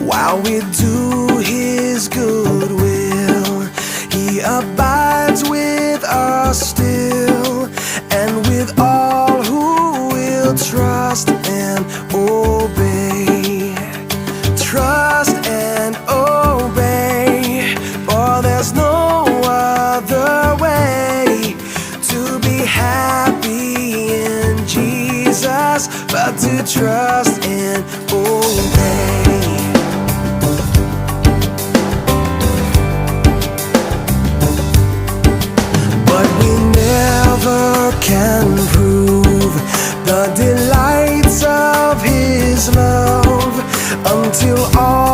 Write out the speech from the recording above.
while we do His good will. He abides with us still, and with all who will trust and obey. Trust and obey, for there's no other way to be happy in Jesus but to trust and obey. But we never can prove the delights of His love until all